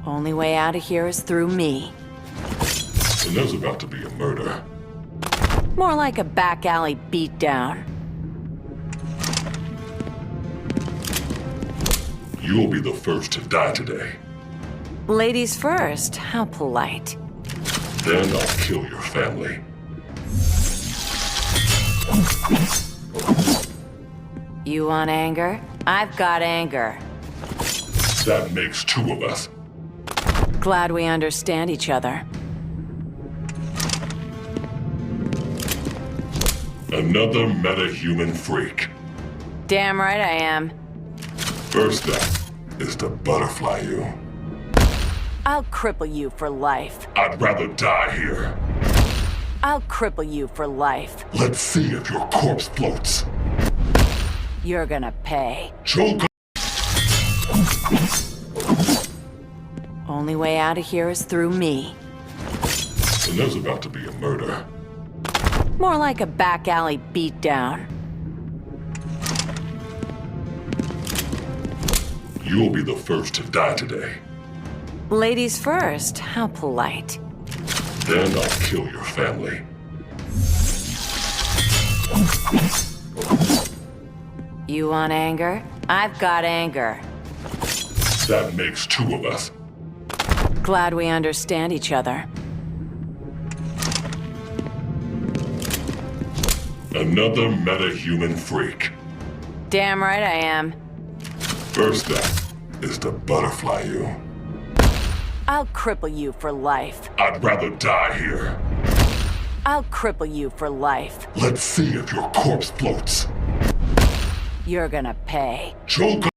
Only way out of here is through me. And there's about to be a murder. More like a back alley beatdown. You'll be the first to die today. Ladies first, how polite. Then I'll kill your family. You want anger? I've got anger. That makes two of us. Glad we understand each other. Another meta-human freak. Damn right I am. First step is to butterfly you. I'll cripple you for life. I'd rather die here. I'll cripple you for life. Let's see if your corpse floats. You're gonna pay. Choke. Only way out of here is through me. And there's about to be a murder. More like a back alley beatdown. You'll be the first to die today. Ladies first, how polite. Then I'll kill your family. You want anger? I've got anger. That makes two of us. Glad we understand each other. Another meta-human freak. Damn right I am. First step is to butterfly you. I'll cripple you for life. I'd rather die here. I'll cripple you for life. Let's see if your corpse floats. You're gonna pay. Choke.